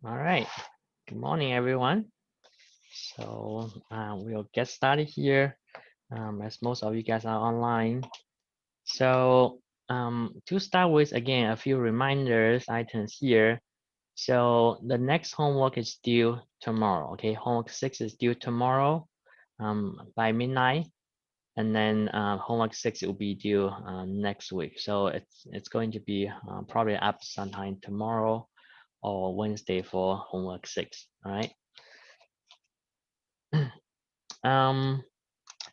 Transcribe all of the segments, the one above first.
All right. Good morning, everyone. So we'll get started here as most of you guys are online. So to start with, again, a few reminders items here. So the next homework is due tomorrow. Okay, homework 6 is due tomorrow by midnight, and then homework 6 will be due next week. So it's going to be probably up sometime tomorrow or Wednesday for homework 6. All right. Um,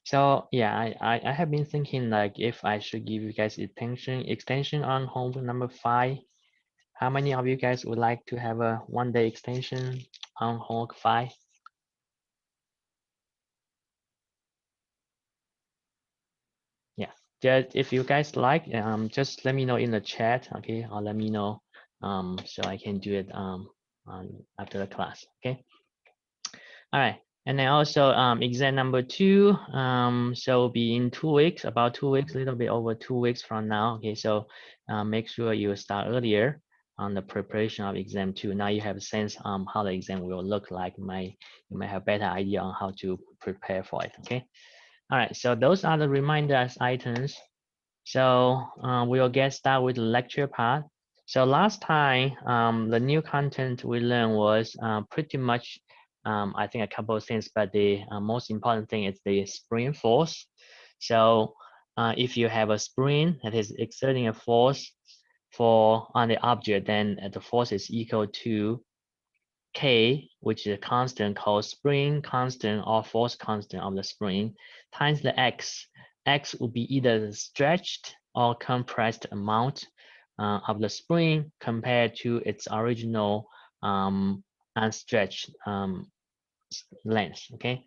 so yeah, I have been thinking like if I should give you guys extension on homework number 5. How many of you guys would like to have a 1 day extension on homework 5? Yeah, just if you guys like, just let me know in the chat, okay, or let me know, so I can do it after the class, okay. All right. And then also exam number 2, so be in 2 weeks, about 2 weeks, a little bit over 2 weeks from now. Okay, so make sure you start earlier on the preparation of exam 2. Now you have a sense how the exam will look like. You may have better idea on how to prepare for it. Okay. All right. So those are the reminders items. So we'll get started with the lecture part. So last time, the new content we learned was pretty much, I think a couple of things, but the most important thing is the spring force. So if you have a spring that is exerting a force on the object, then the force is equal to K, which is a constant called spring constant or force constant of the spring, times the X. X will be either the stretched or compressed amount of the spring compared to its original unstretched length. Okay,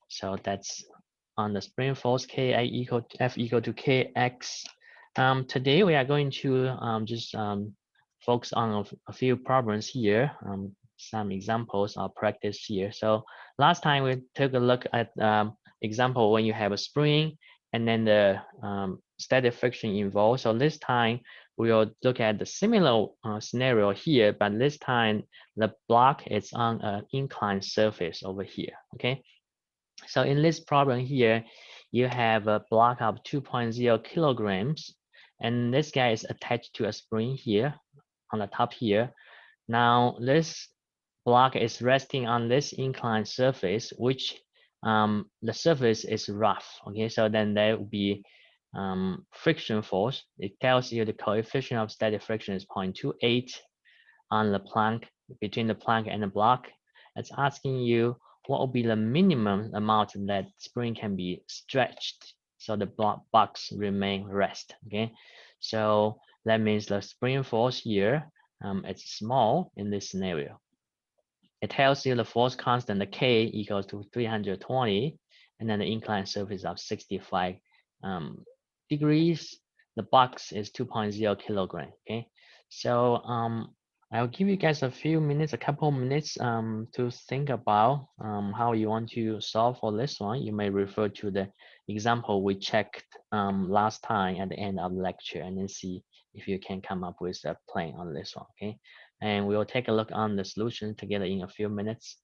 so that's on the spring force K equal to F equal to Kx. Today we are going to just focus on a few problems here, some examples of practice here. So last time we took a look at example when you have a spring and then the static friction involved. So this time we will look at the similar scenario here, but this time the block is on an inclined surface over here. Okay. So in this problem here, you have a block of 2.0 kilograms, and this guy is attached to a spring here on the top here. Now this block is resting on this inclined surface, which the surface is rough. Okay, so then there will be friction force. It tells you the coefficient of static friction is 0.28 on the plank, between the plank and the block. It's asking you what will be the minimum amount that spring can be stretched so the box remain rest. Okay, so that means the spring force here it's small in this scenario. It tells you the force constant, the K equals to 320, and then the inclined surface of 65 degrees. The box is 2.0 kilogram. Okay, so I'll give you guys a few minutes, a couple minutes to think about how you want to solve for this one. You may refer to the example we checked last time at the end of the lecture and then see if you can come up with a plan on this one. Okay, and we will take a look on the solution together in a few minutes.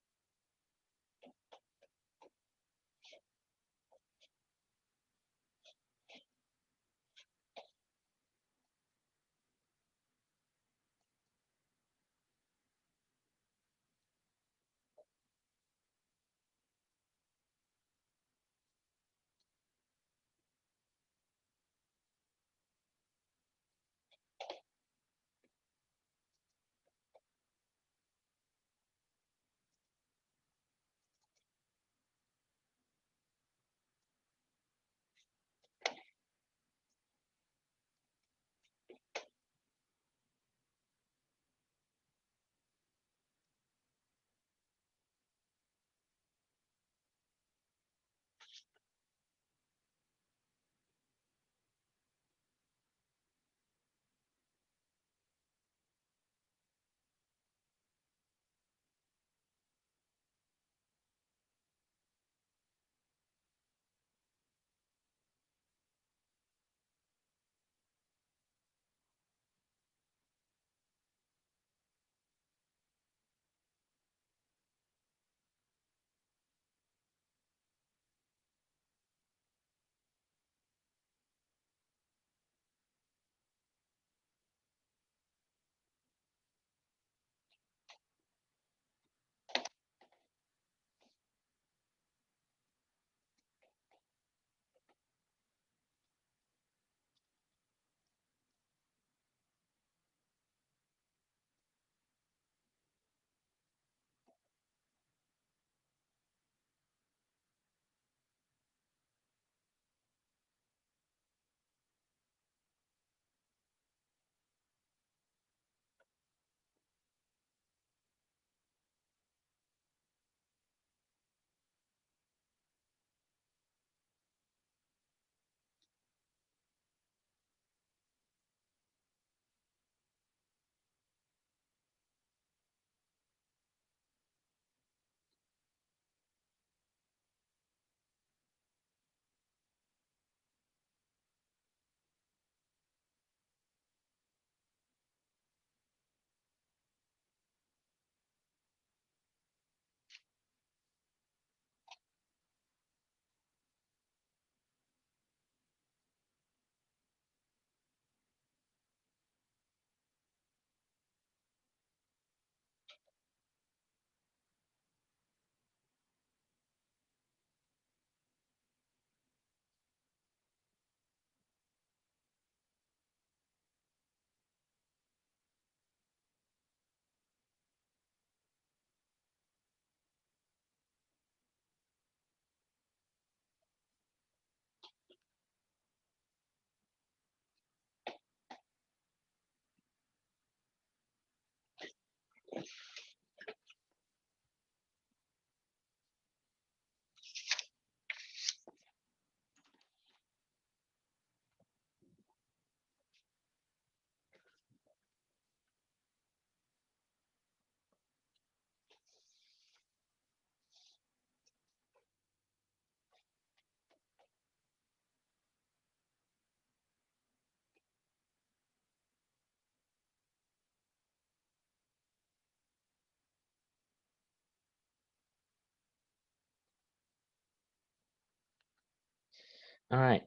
All right.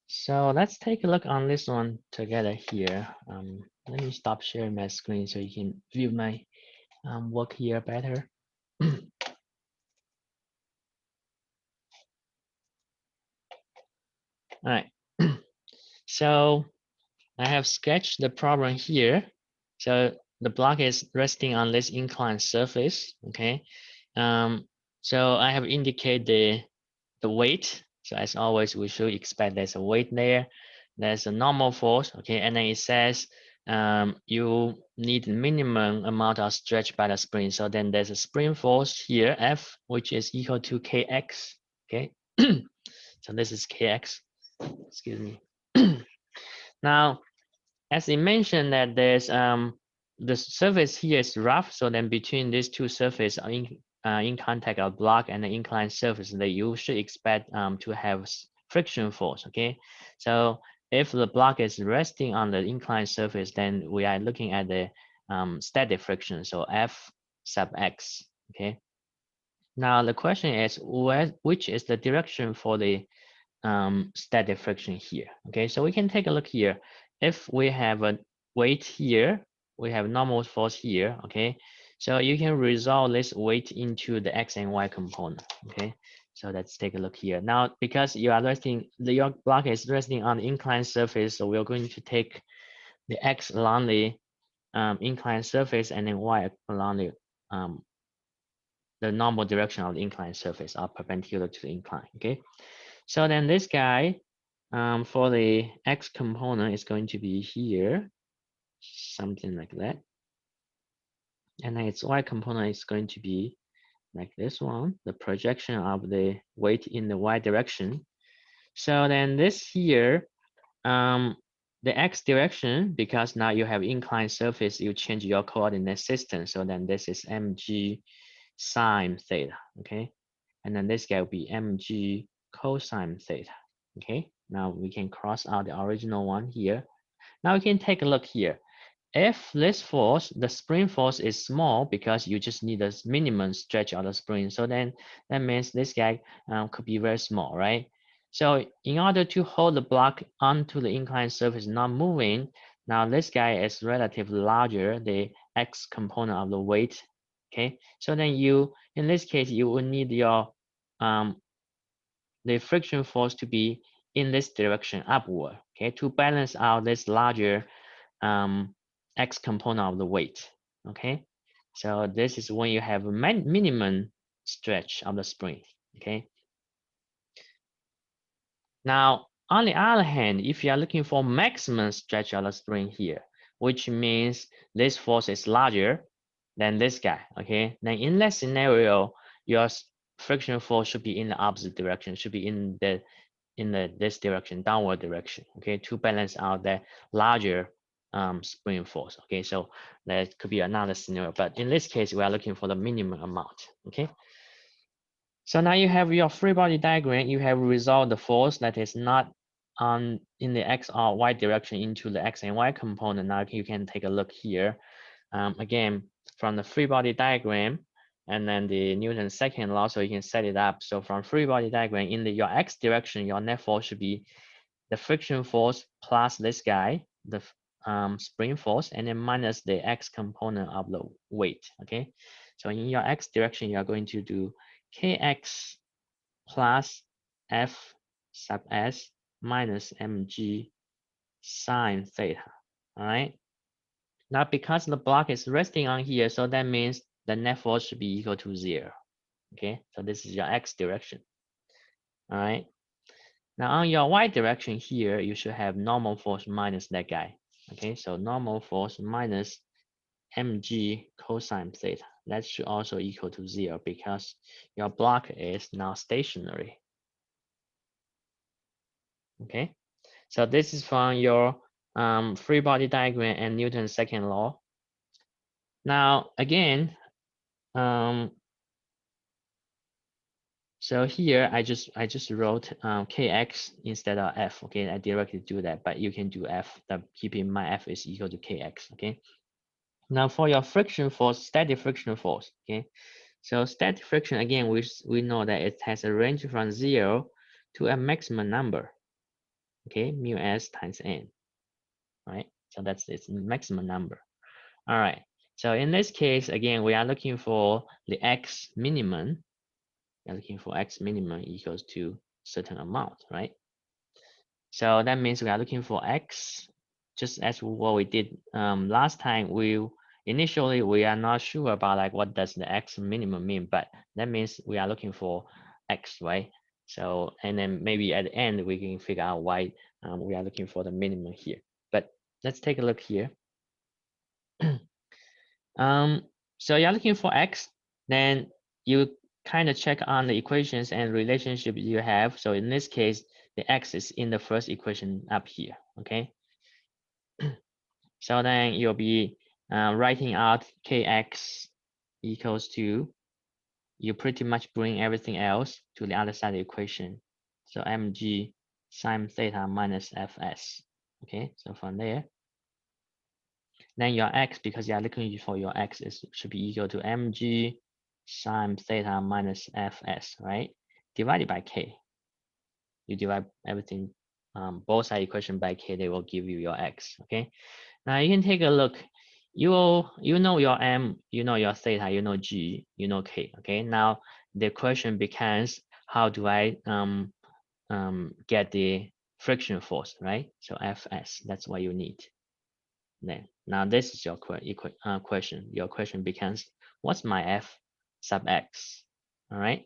So let's take a look on this one together here. Let me stop sharing my screen so you can view my work here better. All right. So I have sketched the problem here. So the block is resting on this inclined surface. Okay. So I have indicated the weight. So as always, we should expect there's a weight there. There's a normal force. Okay. And then it says you need minimum amount of stretch by the spring. So then there's a spring force here, F, which is equal to Kx. Okay. So this is Kx. Excuse me. Now, as it mentioned that there's the surface here is rough, so then between these two surfaces are in contact of block and the inclined surface, that you should expect to have friction force. Okay, so if the block is resting on the inclined surface, then we are looking at the static friction, so F sub x. Okay, now the question is which is the direction for the static friction here. Okay, so we can take a look here. If we have a weight here, we have normal force here. Okay, so you can resolve this weight into the x and y component. Okay, so let's take a look here. Now, because you are resting, your block is resting on the inclined surface, so we're going to take the x along the inclined surface and then y along the normal direction of the inclined surface are perpendicular to the incline. Okay, so then this guy for the x component is going to be here, something like that. And then its y component is going to be like this one, the projection of the weight in the y direction. So then this here, the x direction, because now you have inclined surface, you change your coordinate system. So then this is mg sine theta, okay? And then this guy will be mg cosine theta, okay? Now we can cross out the original one here. Now we can take a look here. If this force, the spring force is small because you just need a minimum stretch of the spring. So then that means this guy could be very small, right? So in order to hold the block onto the inclined surface not moving, now this guy is relatively larger, the x component of the weight. Okay, so then you, in this case, you will need your the friction force to be in this direction upward, okay, to balance out this larger x component of the weight, okay? So this is when you have a minimum stretch of the spring, okay? Now, on the other hand, if you are looking for maximum stretch of the spring here, which means this force is larger than this guy, okay? Then in that scenario, your friction force should be in the opposite direction, should be in this direction, downward direction, okay, to balance out the larger spring force. Okay, so that could be another scenario, but in this case, we are looking for the minimum amount. Okay, so now you have your free body diagram. You have resolved the force that is not on in the x or y direction into the x and y component. Now you can take a look here. Again, from the free body diagram and then the Newton's second law, so you can set it up. So from free body diagram, in your x direction, your net force should be the friction force plus this guy, the spring force, and then minus the x component of the weight. Okay, so in your x direction, you are going to do kx plus f sub s minus mg sine theta. All right. Now, because the block is resting on here, so that means the net force should be equal to 0. Okay, so this is your x direction. All right. Now on your y direction here, you should have normal force minus that guy. Okay, so normal force minus mg cosine theta. That should also equal to 0 because your block is now stationary. Okay, so this is from your free body diagram and Newton's second law. Now again, so here I just wrote kx instead of f. Okay, I directly do that, but you can do f. Keep in mind f is equal to kx. Okay. Now for your friction force, static friction force. Okay. So static friction again, we know that it has a range from 0 to a maximum number. Okay, mu s times n, right? So that's its maximum number. All right. So in this case, again, we are looking for the x minimum. We're looking for x minimum equals to certain amount, right? So that means we are looking for x, just as what we did last time. Initially we are not sure about like what does the x minimum mean, but that means we are looking for x, right? So and then maybe at the end we can figure out why we are looking for the minimum here. But let's take a look here. So you're looking for x, then you kind of check on the equations and relationship you have. So in this case, the x is in the first equation up here, okay? So then you'll be writing out kx equals to, you pretty much bring everything else to the other side of the equation. So mg sine theta minus fs, okay? So from there, then your x, because you are looking for your x, should be equal to mg sine theta minus fs, right? Divided by k. You divide everything, both side equation by k, they will give you your x, okay? Now you can take a look. You know your m, you know your theta, you know g, you know k, okay? Now the question becomes, how do I get the friction force, right? So fs, that's what you need. Then now this is your question. Your question becomes, what's my f sub x? All right.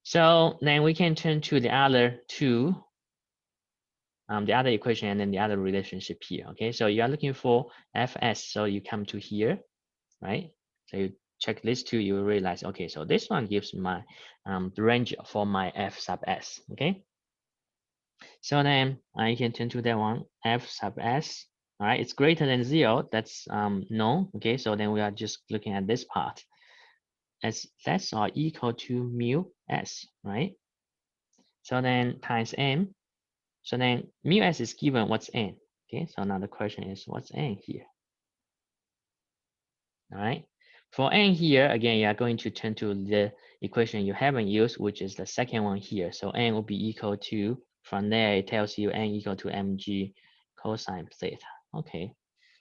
So then we can turn to the other two, the other equation and then the other relationship here. Okay. So you are looking for fs. So you come to here, right? So you check these two, you will realize, okay, so this one gives my the range for my f sub s. Okay. So then I can turn to that one, f sub s. All right, it's greater than 0. That's no. Okay, so then we are just looking at this part. As that's all equal to mu s, right? So then times n. So then mu s is given what's n. Okay, so now the question is what's n here? All right. For n here, again, you are going to turn to the equation you haven't used, which is the second one here. So n will be equal to, from there, it tells you n equal to mg cosine theta. Okay.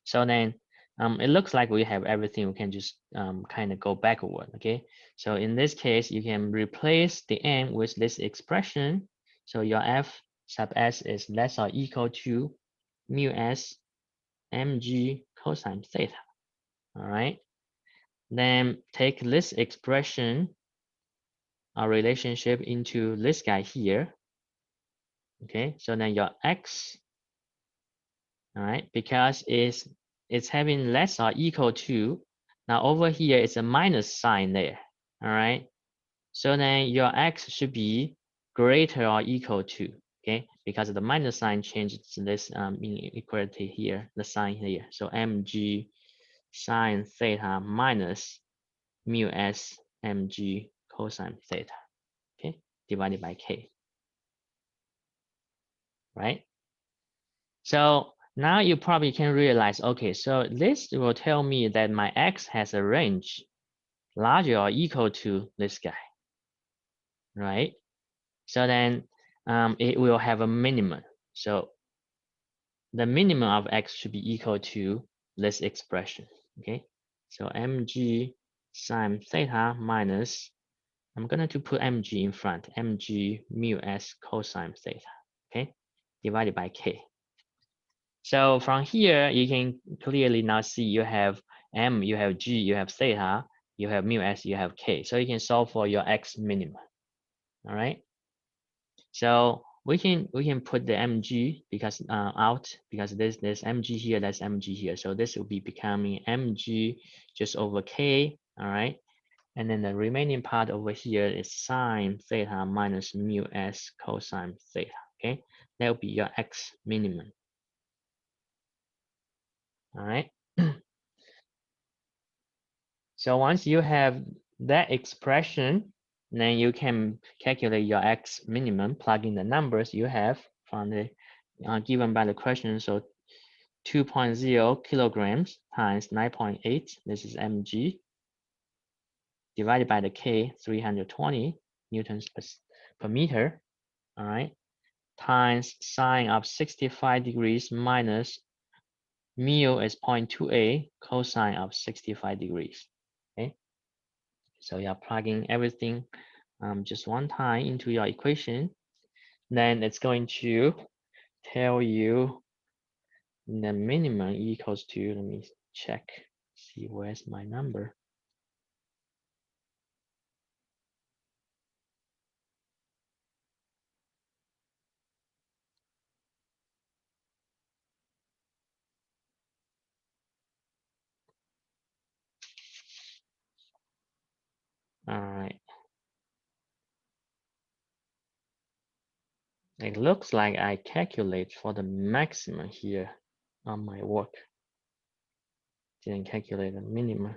So then it looks like we have everything. We can just kind of go backward. Okay. So in this case, you can replace the n with this expression. So your f sub s is less or equal to mu s mg cosine theta. All right. Then take this expression, our relationship, into this guy here. Okay, so then your x, all right, because it's having less or equal to, now over here it's a minus sign there. All right, so then your x should be greater or equal to, okay, because the minus sign changes this inequality here, the sign here. So mg sine theta minus mu s mg cosine theta, okay, divided by k, right? So now you probably can realize, okay, so this will tell me that my x has a range larger or equal to this guy, right? So then it will have a minimum. So the minimum of x should be equal to this expression, okay? So mg sine theta minus, I'm going to put mg in front, mg mu s cosine theta, okay, divided by k. So from here, you can clearly now see you have m, you have g, you have theta, you have mu s, you have k. So you can solve for your x minimum. All right. So we can put the mg because out, because there's mg here, that's mg here. So this will be becoming mg just over k. All right. And then the remaining part over here is sine theta minus mu s cosine theta. Okay, that will be your x minimum. All right. So once you have that expression, then you can calculate your x minimum, plug in the numbers you have from the given by the question. So 2.0 kilograms times 9.8, this is mg, divided by the k, 320 newtons per meter. all right, times sine of 65 degrees minus mu is 0.28 cosine of 65 degrees. Okay, so you're plugging everything just one time into your equation. Then it's going to tell you the minimum equals to, let me check, see where's my number. All right. It looks like I calculate for the maximum here on my work. Didn't calculate the minimum.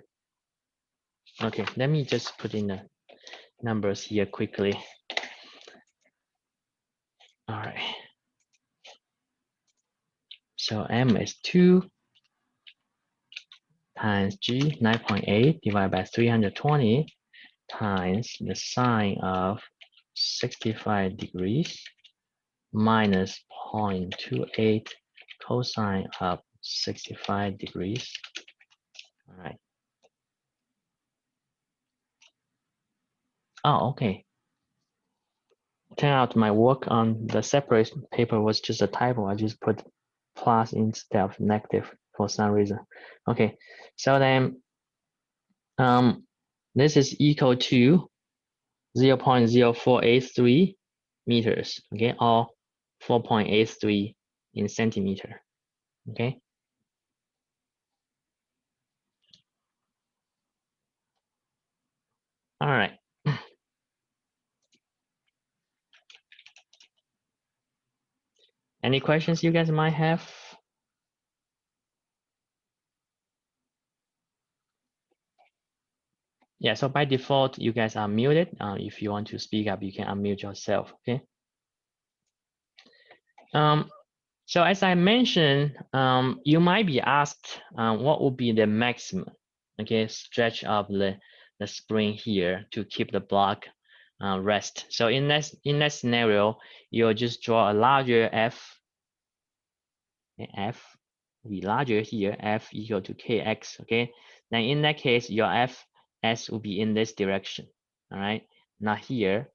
Okay, let me just put in the numbers here quickly. All right. So M is 2 times G 9.8 divided by 320 times the sine of 65 degrees minus 0.28 cosine of 65 degrees. All right. Oh, okay. Turn out my work on the separate paper was just a typo. I just put plus instead of negative for some reason. Okay, so then this is equal to 0.0483 meters, okay, or 4.83 in centimeter, okay. All right. Any questions you guys might have? Yeah, so by default, you guys are muted. If you want to speak up, you can unmute yourself, okay? So as I mentioned, you might be asked what would be the maximum, okay, stretch of the spring here to keep the block rest. So in that scenario, you'll just draw a larger F, F will be larger here, F equal to KX, okay? Then in that case, your Fs will be in this direction, all right? Not here,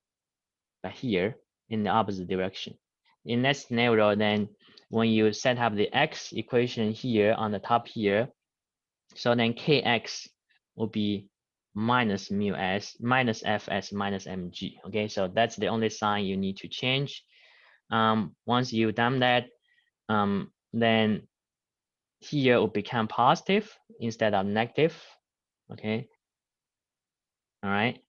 but here in the opposite direction. In that scenario, then when you set up the X equation here on the top here, so then Kx will be minus mu s minus Fs minus mg, okay? So that's the only sign you need to change. Once you've done that, then here will become positive instead of negative, okay? All right,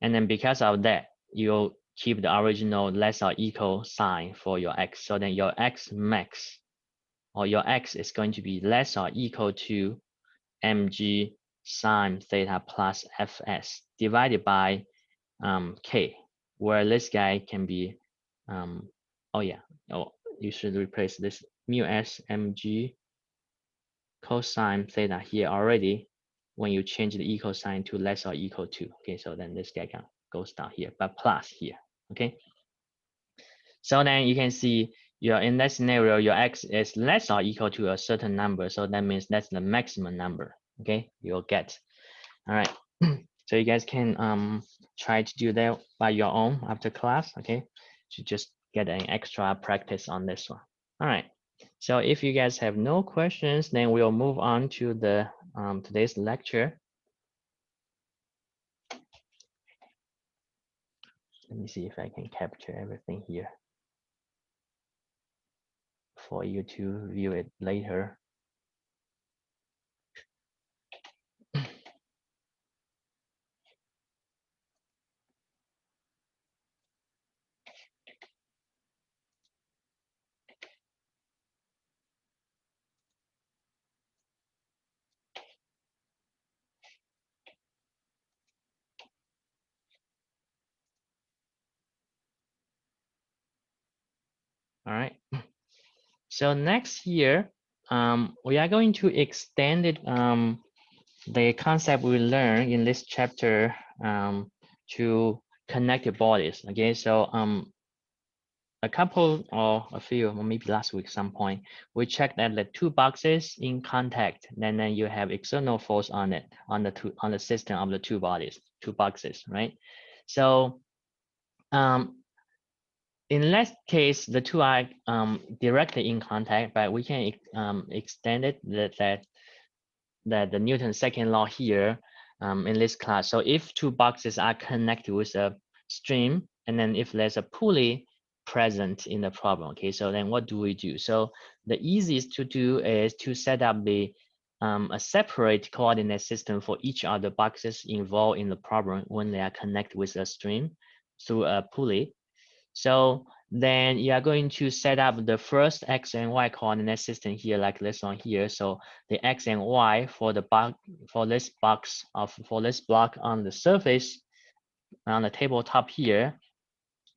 and then because of that, you'll keep the original less or equal sign for your x. So then your x max or your x is going to be less or equal to mg sine theta plus fs divided by k, where this guy can be, oh yeah, oh, you should replace this mu s mg cosine theta here already when you change the equal sign to less or equal to. Okay, so then this guy can goes down here, but plus here. Okay, so then you can see you're in that scenario, your x is less or equal to a certain number, so that means that's the maximum number. Okay, you'll get. All right, so you guys can try to do that by your own after class. Okay, to just get an extra practice on this one. All right. So if you guys have no questions, then we'll move on to the today's lecture. Let me see if I can capture everything here for you to view it later. All right. So next year, we are going to extend it, the concept we learned in this chapter to connected bodies. Okay, so a couple or a few, or maybe last week some point, we checked that the two boxes in contact, then you have external force on it, on the system of the two bodies, two boxes, right? So in that case, the two are directly in contact, but we can extend it that the Newton's second law here in this class. So if two boxes are connected with a stream, and then if there's a pulley present in the problem, okay, so then what do we do? So the easiest to do is to set up the a separate coordinate system for each of the boxes involved in the problem when they are connected with a stream through a pulley. So then you are going to set up the first X and Y coordinate system here, like this one here. So the X and Y for the box, for this block on the surface on the tabletop here.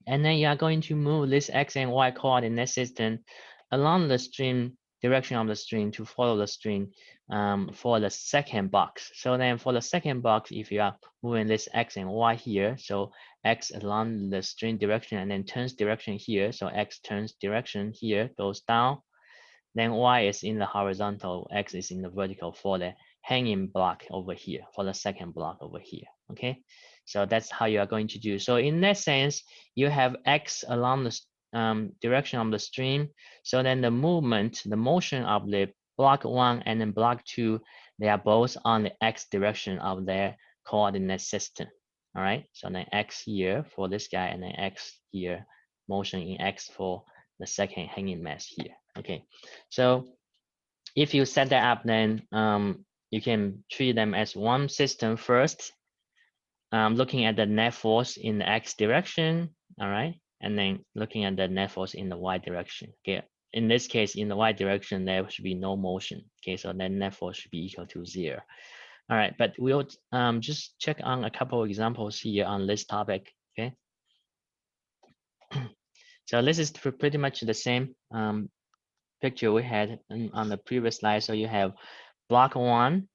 And then you are going to move this X and Y coordinate system along the stream direction of the stream to follow the stream for the second box. So then for the second box, if you are moving this X and Y here, so X along the stream direction and then turns direction here. So X turns direction here, goes down. Then Y is in the horizontal, X is in the vertical for the hanging block over here, for the second block over here, okay? So that's how you are going to do. So in that sense, you have X along the direction of the stream. So then the movement, the motion of the block one and then block two, they are both on the X direction of their coordinate system, all right? So then X here for this guy and then X here, motion in X for the second hanging mass here, okay? So if you set that up, then you can treat them as one system first, looking at the net force in the X direction, all right? And then looking at the net force in the Y direction, okay? In this case, in the Y direction, there should be no motion, okay? So then net force should be equal to 0. All right, but we'll just check on a couple of examples here on this topic, okay? So this is pretty much the same picture we had on the previous slide. So you have block one,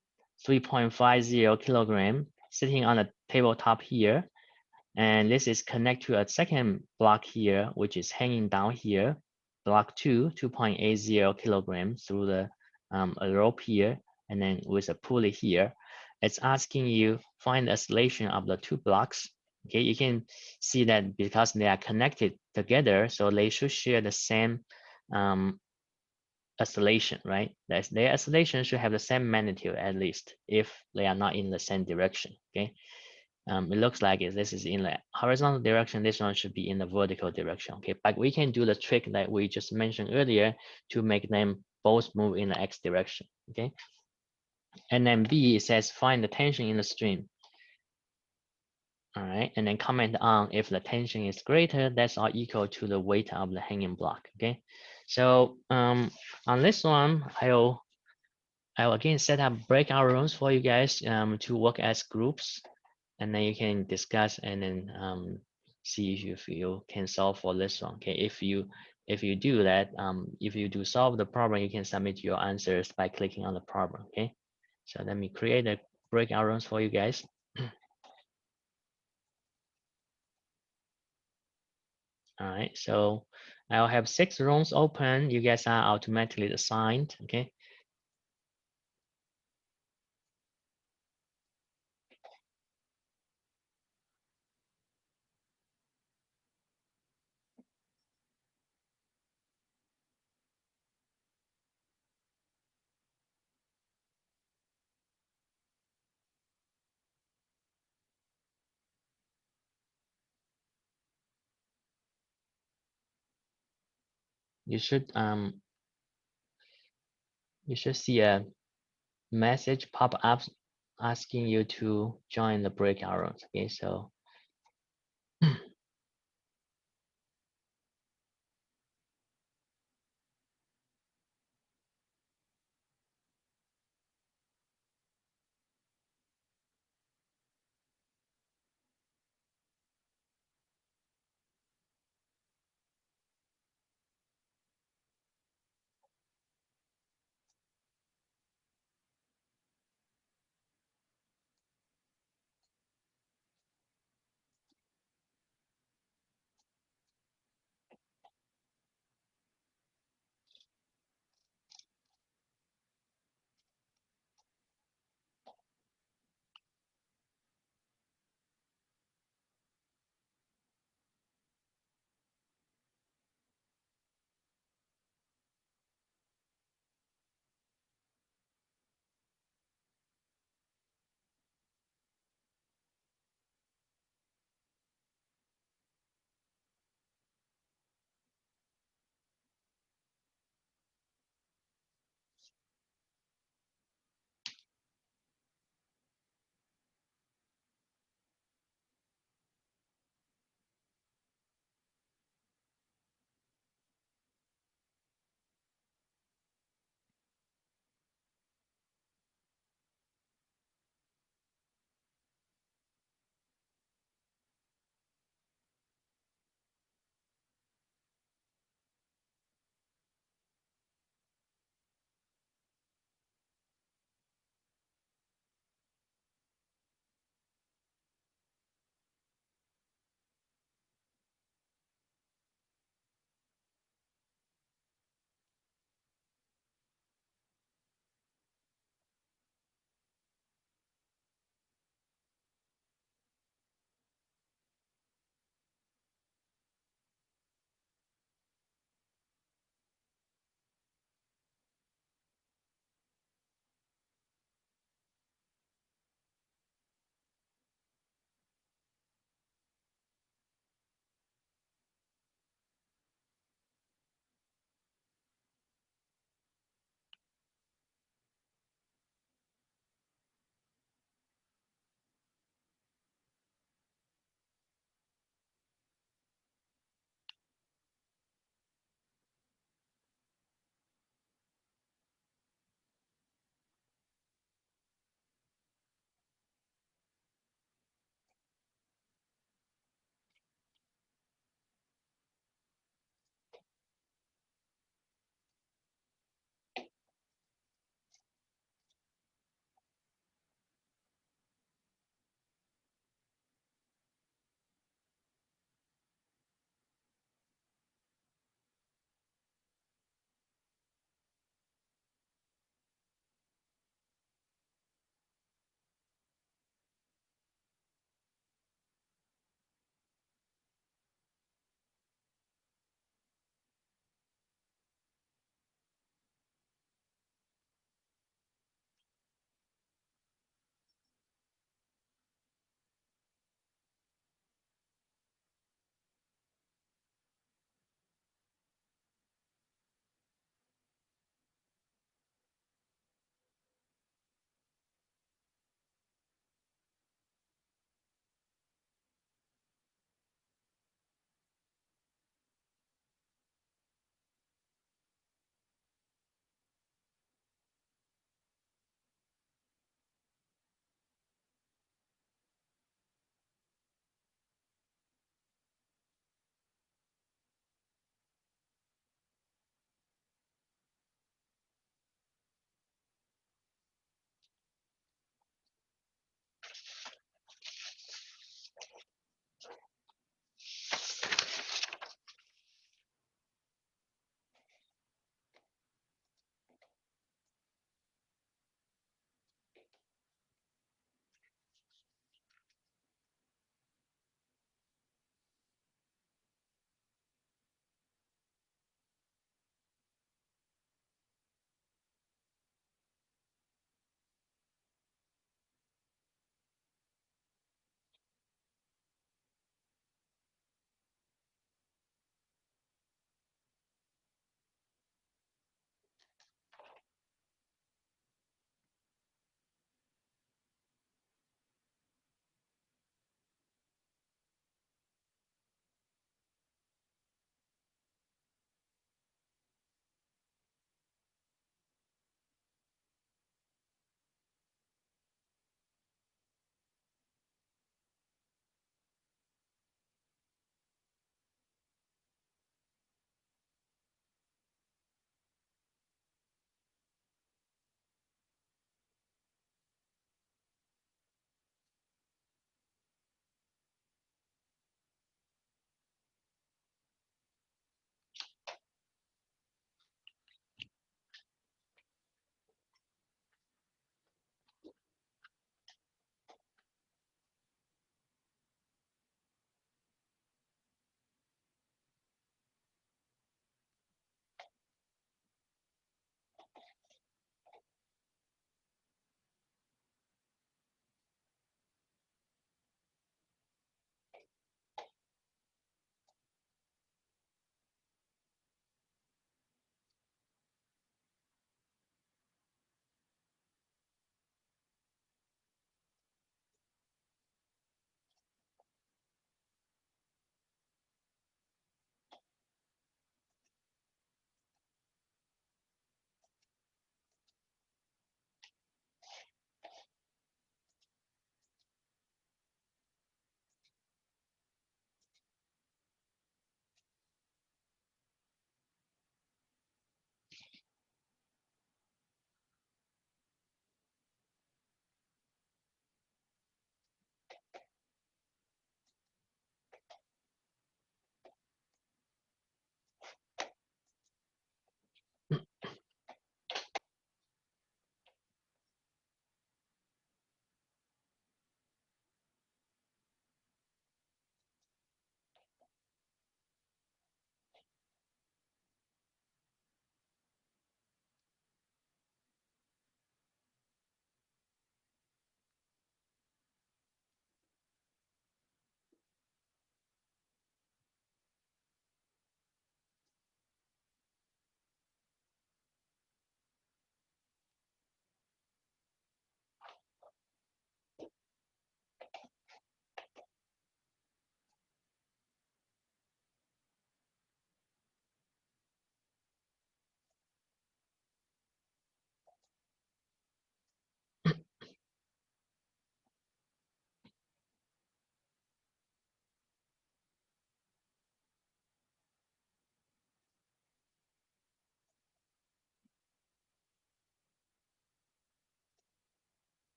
3.50 kilogram sitting on a tabletop here. And this is connected to a second block here, which is hanging down here. Block two, 2.80 kilogram through the a rope here, and then with a pulley here. It's asking you find the acceleration of the two blocks. Okay, you can see that because they are connected together, so they should share the same acceleration, right? Their acceleration should have the same magnitude at least if they are not in the same direction, okay? It looks like this is in the horizontal direction, this one should be in the vertical direction, okay? But we can do the trick that we just mentioned earlier to make them both move in the X direction, okay? And then B, it says find the tension in the stream. All right, and then comment on if the tension is greater, that's all equal to the weight of the hanging block, okay? So on this one, I'll again set up breakout rooms for you guys to work as groups, and then you can discuss and then see if you can solve for this one. Okay, if you do that, if you do solve the problem, you can submit your answers by clicking on the problem. Okay, so let me create a breakout rooms for you guys. All right, so I'll have 6 rooms open. You guys are automatically assigned. Okay. You should see a message pop up asking you to join the breakout rooms. Okay, so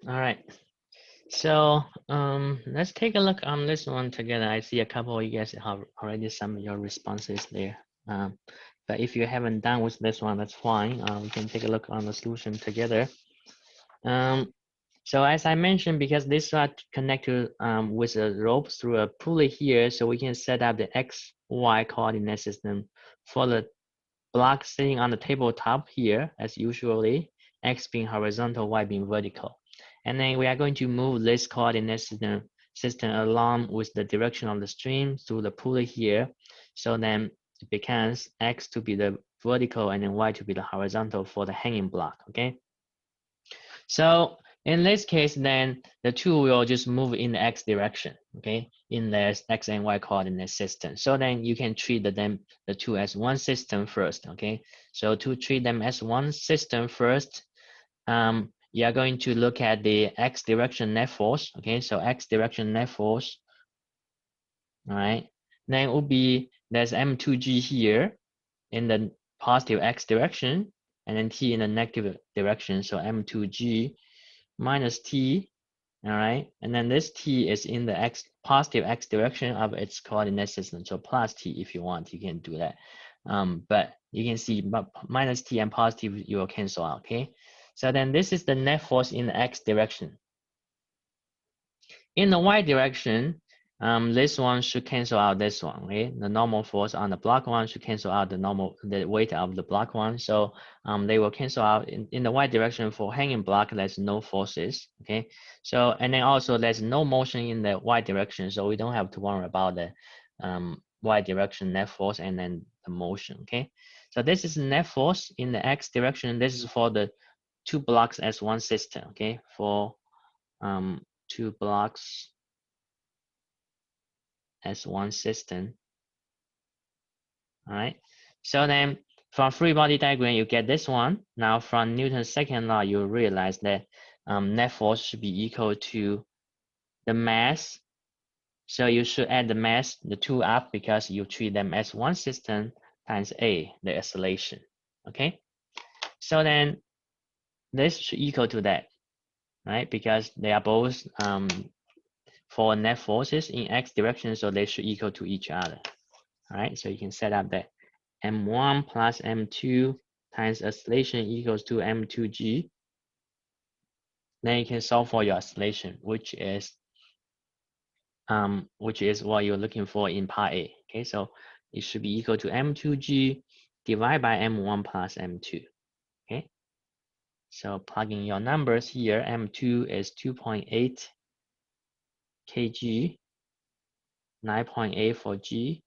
All right. So let's take a look on this one together. I see a couple of you guys have already some of your responses there. Um, but if you haven't done with this one, that's fine. We can take a look on the solution together. So as I mentioned, because this are connected with a rope through a pulley here, so we can set up the X, Y coordinate system for the block sitting on the tabletop here, as usually, X being horizontal, Y being vertical. And then we are going to move this coordinate system along with the direction of the stream through the pulley here. So then it becomes X to be the vertical and then Y to be the horizontal for the hanging block, okay? So in this case, then the two will just move in the X direction, okay, in the X and Y coordinate system. So then you can treat the two as one system first, okay? So to treat them as one system first, you are going to look at the X direction net force, okay? So X direction net force, all right? Then it will be, there's M2G here in the positive X direction, and then T in the negative direction, so M2G minus T, all right? And then this T is in the positive X direction of its coordinate system. So plus T, if you want, you can do that. But you can see minus T and positive, you will cancel out, okay? So then this is the net force in the X direction. In the Y direction, this one should cancel out this one, okay? The normal force on the block one should cancel out the weight of the block one. So they will cancel out in the Y direction for hanging block, there's no forces, okay? So, and then also there's no motion in the Y direction, so we don't have to worry about the Y direction net force and then the motion, okay? So this is net force in the X direction. This is for the two blocks as one system, okay? For two blocks as one system. All right. So then from free body diagram, you get this one. Now from Newton's second law, you realize that net force should be equal to the mass. So you should add the mass, the two up, because you treat them as one system times A, the acceleration. Okay. So then this should equal to that, right? Because they are both for net forces in X direction, so they should equal to each other. All right, so you can set up that M1 plus M2 times acceleration equals to M2G. Then you can solve for your acceleration, which is what you're looking for in part A. Okay, so it should be equal to M2G divided by M1 plus M2. Okay, so plugging your numbers here, M2 is 2.8 kg, 9.8 for G,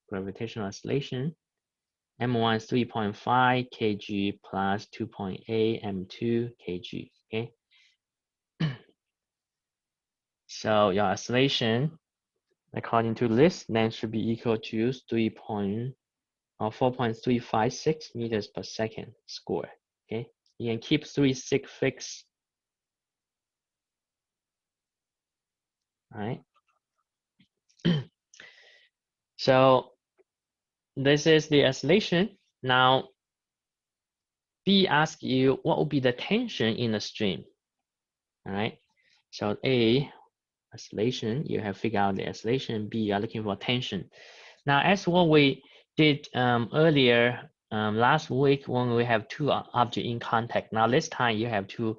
gravitational acceleration. M1 is 3.5 kg plus 2.8 M2 kg, okay? So your acceleration, according to this, then should be equal to 4.356 meters per second squared, okay? You can keep 3.6 fixed, all right? So this is the acceleration. Now, B asks you what will be the tension in the stream, all right? So A, acceleration, you have figured out the acceleration. B, you are looking for tension. Now, as what we did earlier last week when we have two objects in contact. Now this time you have two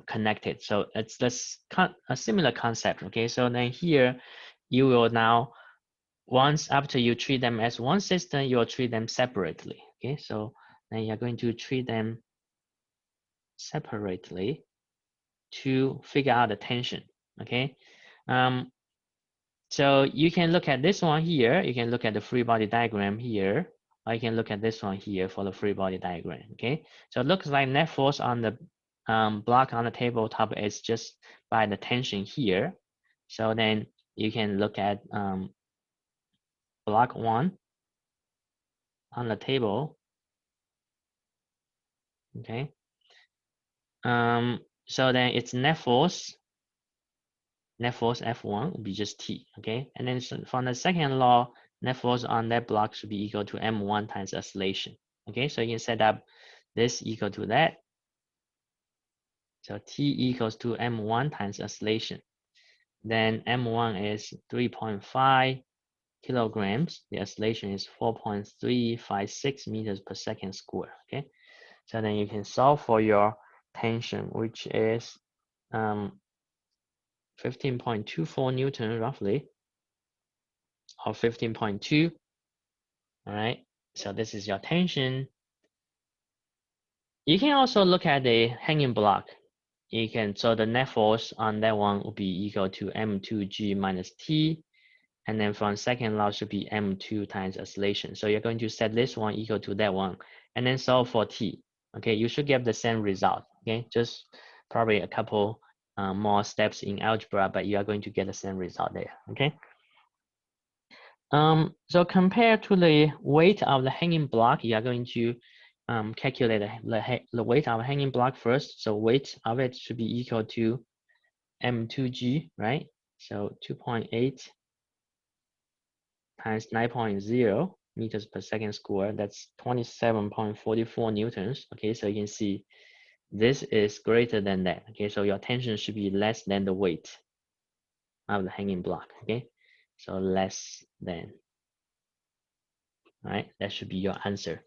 connected. So it's this a similar concept. Okay, so then here you will now, once after you treat them as one system, you will treat them separately. Okay, so then you're going to treat them separately to figure out the tension. Okay. So you can look at this one here. You can look at the free body diagram here, or you can look at this one here for the free body diagram. Okay, so it looks like net force on the block on the tabletop is just by the tension here. So then you can look at block one on the table. Okay, so then it's net force F1 will be just T, okay? And then from the second law, net force on that block should be equal to M1 times acceleration, okay? So you can set up this equal to that. So T equals to M1 times acceleration. Then M1 is 3.5 kilograms. The acceleration is 4.356 meters per second square. Okay. So then you can solve for your tension, which is 15.24 Newton roughly, or 15.2. All right. So this is your tension. You can also look at the hanging block. You can, so the net force on that one will be equal to M2G minus T. And then from second law should be M2 times acceleration. So you're going to set this one equal to that one and then solve for T. Okay, you should get the same result. Okay, just probably a couple more steps in algebra, but you are going to get the same result there. Okay. So compared to the weight of the hanging block, you are going to calculate the weight of the hanging block first. So weight of it should be equal to M2G, right? So 2.8 times 9.0 meters per second squared, that's 27.44 newtons. Okay, so you can see this is greater than that. Okay, so your tension should be less than the weight of the hanging block. Okay, so less than, right? That should be your answer.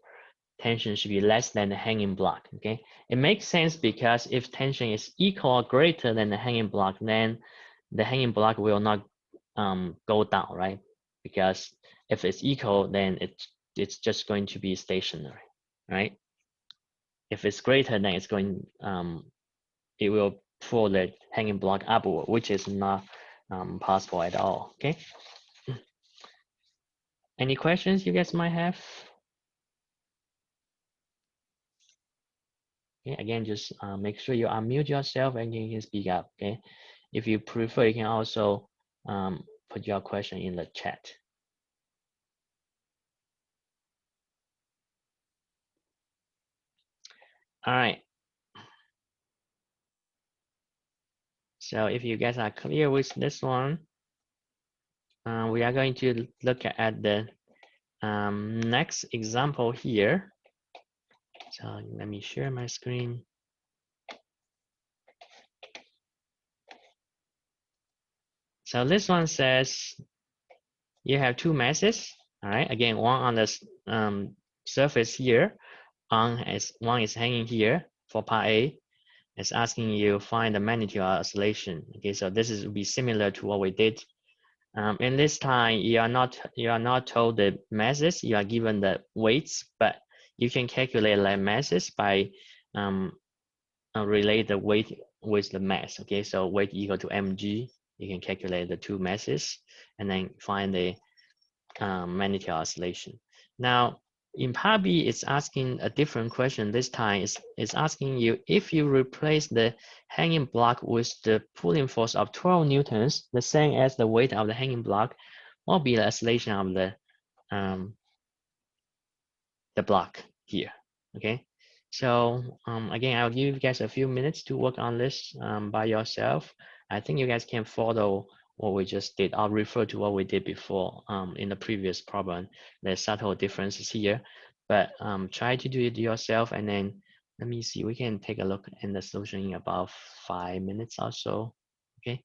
Tension should be less than the hanging block. Okay, it makes sense because if tension is equal or greater than the hanging block, then the hanging block will not go down, right? Because if it's equal, then it's just going to be stationary, right? If it's greater, then it's going it will pull the hanging block upward, which is not possible at all. Okay. Any questions you guys might have? Okay, again, just make sure you unmute yourself and you can speak up. Okay, if you prefer, you can also put your question in the chat. All right. So if you guys are clear with this one, we are going to look at the next example here. So let me share my screen. So this one says you have two masses. All right. Again, one on the surface here. One is hanging here for part A. It's asking you find the magnitude of oscillation. Okay, so this is will be similar to what we did. In this time, you are not told the masses. You are given the weights, but you can calculate the masses by relate the weight with the mass. Okay, so weight equal to mg. You can calculate the two masses and then find the magnitude oscillation. Now, in part B, it's asking a different question. This time, it's asking you if you replace the hanging block with the pulling force of 12 newtons, the same as the weight of the hanging block, what will be the oscillation of the block here? Okay. So again, I'll give you guys a few minutes to work on this by yourself. I think you guys can follow what we just did. I'll refer to what we did before in the previous problem. There's subtle differences here, but try to do it yourself. And then let me see, we can take a look in the solution in about 5 minutes or so. Okay.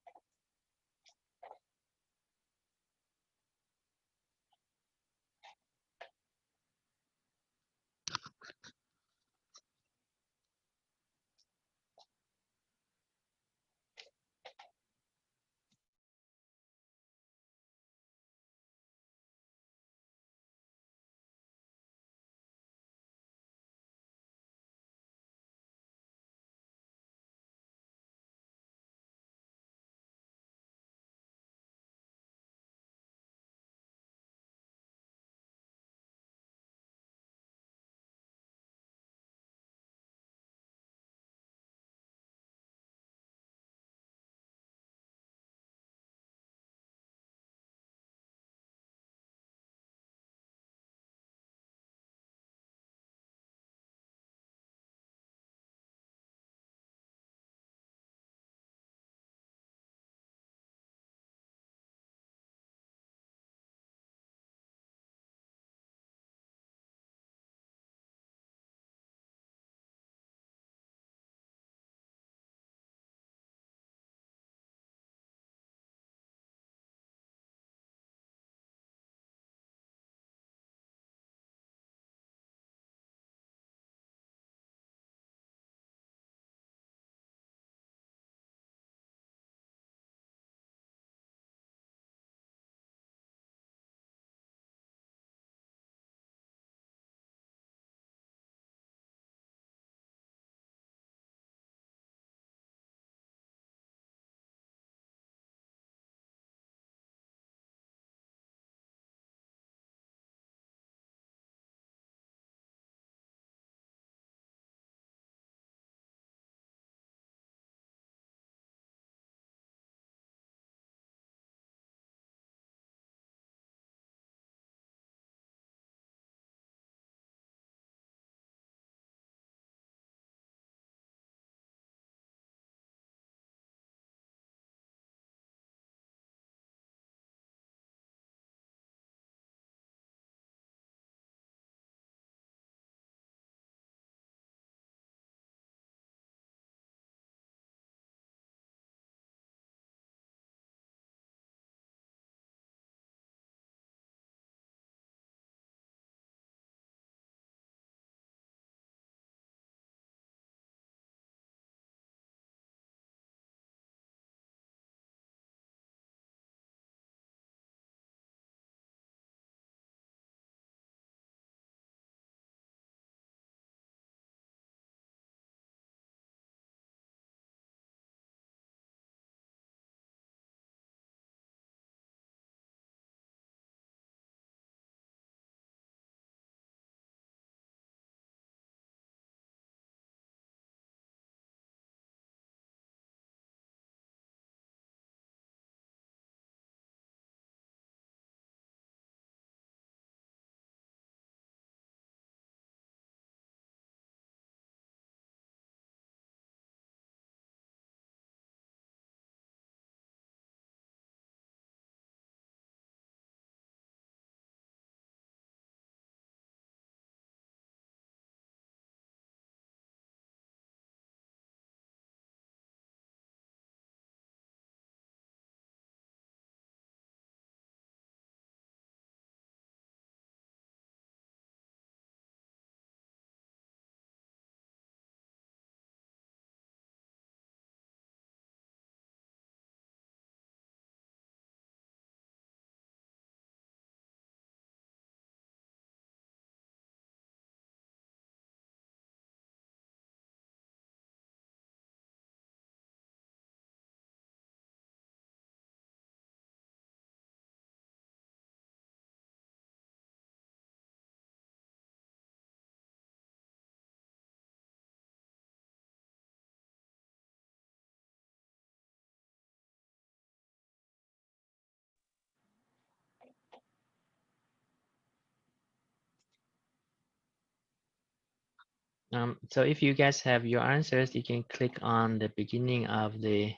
So if you guys have your answers, you can click on the beginning of the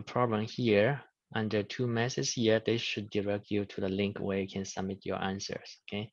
problem here under two messages here. They should direct you to the link where you can submit your answers. Okay.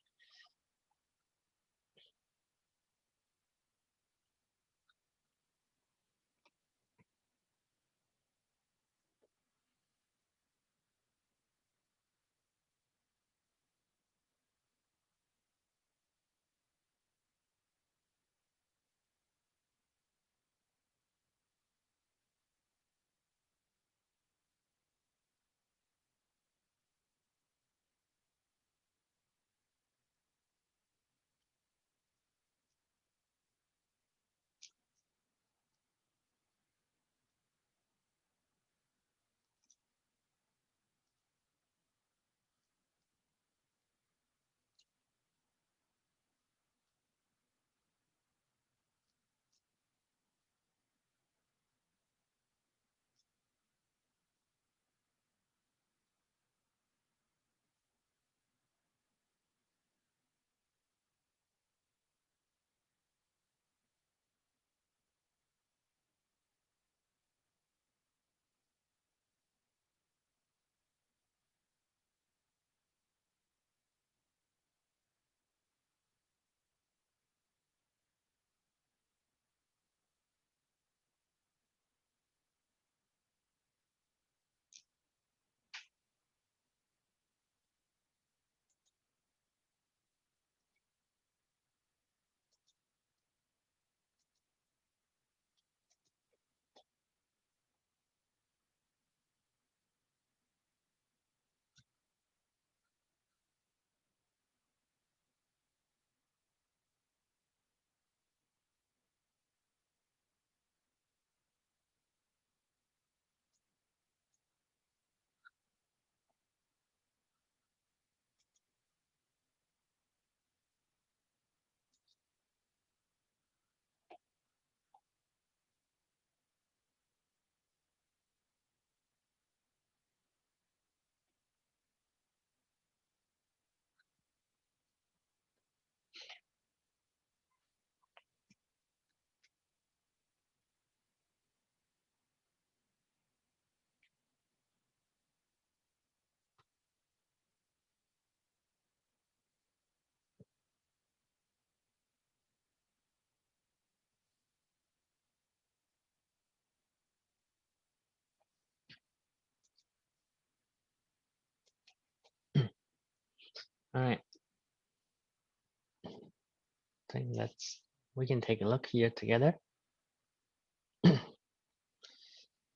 All right. I think we can take a look here together.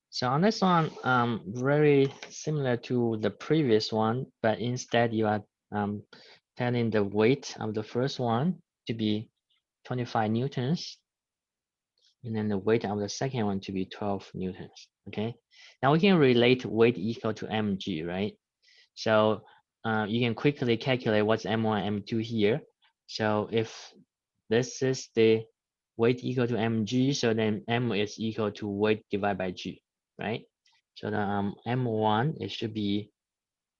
So on this one, very similar to the previous one, but instead you are telling the weight of the first one to be 25 newtons, and then the weight of the second one to be 12 newtons. Okay. Now we can relate weight equal to mg, right? So you can quickly calculate what's m1, m2 here. So if this is the weight equal to mg, so then m is equal to weight divided by g, right? So the m1, it should be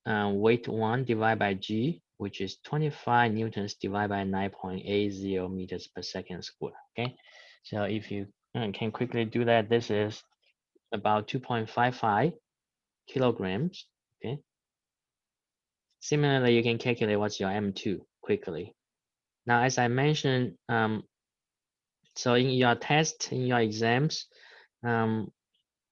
weight 1 divided by g, which is 25 newtons divided by 9.80 meters per second square. Okay, so if you can quickly do that, this is about 2.55 kilograms. Okay, similarly, you can calculate what's your m2 quickly. Now, as I mentioned, so in your test, in your exams, um,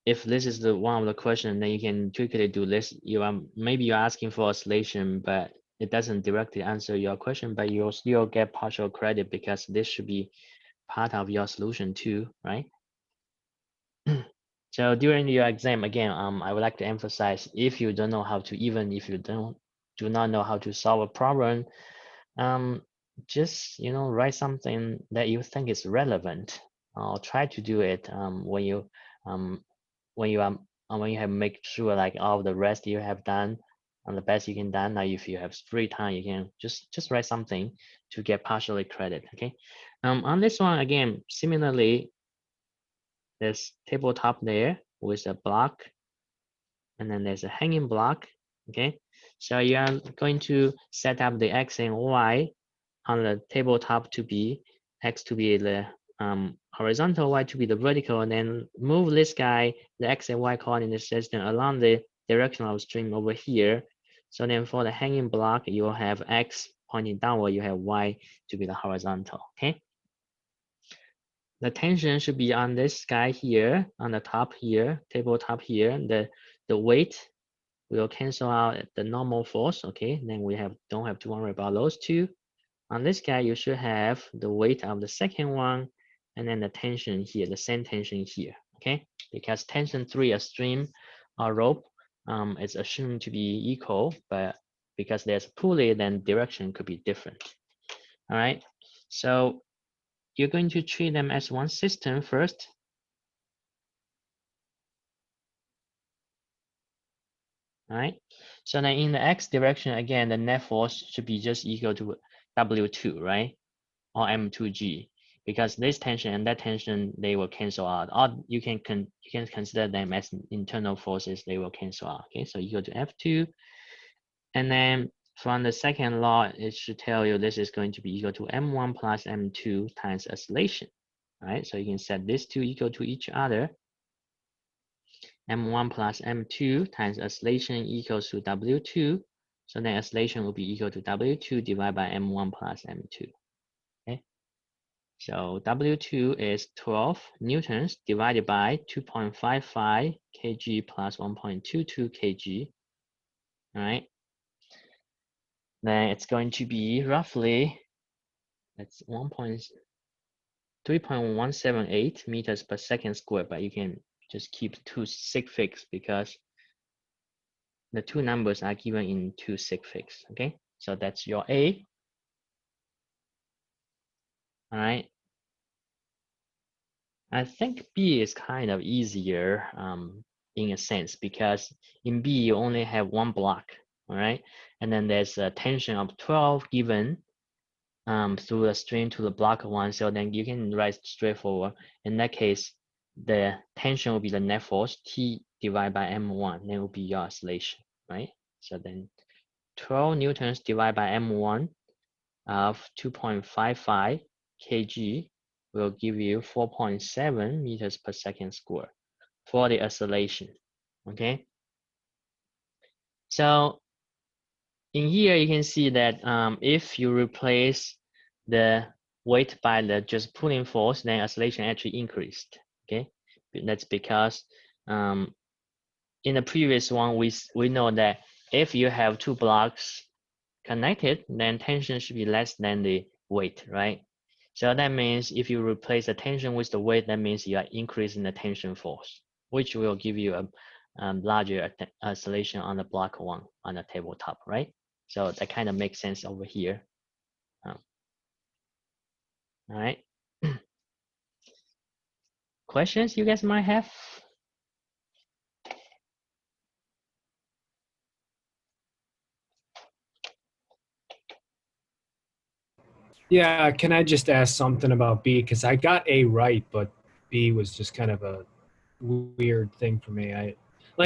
if this is the one of the question, then you can quickly do this. You are maybe you're asking for a solution, but it doesn't directly answer your question, but you'll still get partial credit because this should be part of your solution too, right? So during your exam, again, I would like to emphasize if you don't know how to, even if you do not know how to solve a problem, um, just write something that you think is relevant. Or try to do it um, when you are when you have make sure like all the rest you have done and the best you can done. Now, if you have free time, you can just write something to get partially credit. Okay. On this one again, similarly, there's tabletop there with a block, and then there's a hanging block. Okay. So you are going to set up the X and Y on the tabletop to be X to be the horizontal, Y to be the vertical, and then move this guy, the X and Y coordinate system along the direction of stream over here. So then for the hanging block, you will have X pointing downward, you have Y to be the horizontal, okay? The tension should be on this guy here, on the top here, table top here. The weight will cancel out the normal force, okay? Then we don't have to worry about those two. On this guy, you should have the weight of the second one, and then the tension here, the same tension here, okay? Because tension 3, a stream or rope, is assumed to be equal, but because there's a pulley, then direction could be different. All right, so you're going to treat them as one system first. All right, so then in the X direction, again, the net force should be just equal to W2, right? Or M2G, because this tension and that tension, they will cancel out. Or you can consider them as internal forces, they will cancel out. Okay, so equal to F2. And then from the second law, it should tell you this is going to be equal to M1 plus M2 times acceleration. All right, so you can set these two equal to each other. M1 plus M2 times acceleration equals to W2. So then acceleration will be equal to W2 divided by M1 plus M2. Okay. So W2 is 12 newtons divided by 2.55 kg plus 1.22 kg. All right. Then it's going to be roughly, that's 3.178 meters per second squared, but you can just keep two sig figs because the two numbers are given in two sig figs. Okay, so that's your A. All right. I think B is kind of easier in a sense because in B you only have one block, all right? And then there's a tension of 12 given through the stream to the block one. So then you can write straightforward. In that case, the tension will be the net force T divided by M1. Then will be your acceleration, right? So then 12 newtons divided by M1 of 2.55 kg will give you 4.7 meters per second squared for the acceleration, okay? So in here, you can see that if you replace the weight by the just pulling force, then acceleration actually increased, okay? That's because in the previous one, we know that if you have two blocks connected, then tension should be less than the weight, right? So that means if you replace the tension with the weight, that means you are increasing the tension force, which will give you a larger acceleration on the block one on the tabletop, right? So that kind of makes sense over here. All right. Questions you guys might have? Yeah, can I just ask something about B? Because I got A right, but B was just kind of a weird thing for me.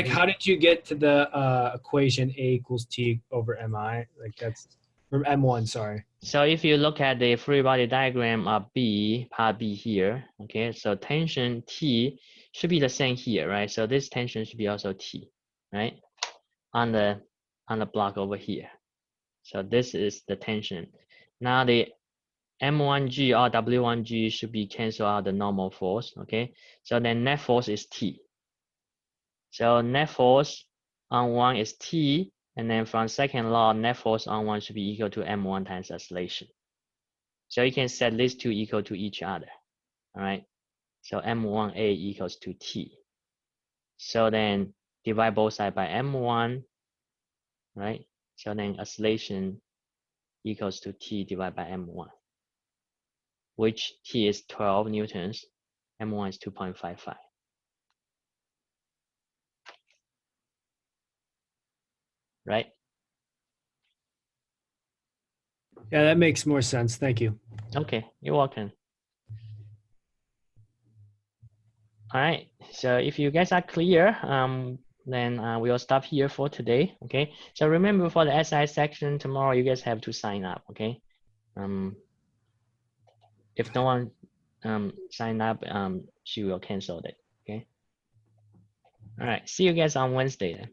How did you get to the equation A equals T over MI? Like that's from M1, sorry. So if you look at the free body diagram of B, part B here, okay, so tension T should be the same here, right? So this tension should be also T, right? On the block over here. So this is the tension. Now the M1G or W1G should be cancel out the normal force, okay? So then net force is T. So net force on one is T, and then from second law, net force on one should be equal to M1 times acceleration. So you can set these two equal to each other, all right? So M1A equals to T. So then divide both sides by M1, right? So then acceleration equals to T divided by M1, which T is 12 newtons, M1 is 2.55. Right? Yeah, that makes more sense. Thank you. Okay, you're welcome. All right, so if you guys are clear, then we'll stop here for today, okay? So remember for the SI section tomorrow, you guys have to sign up, okay? if no one sign up, she will cancel it. Okay. All right. See you guys on Wednesday then.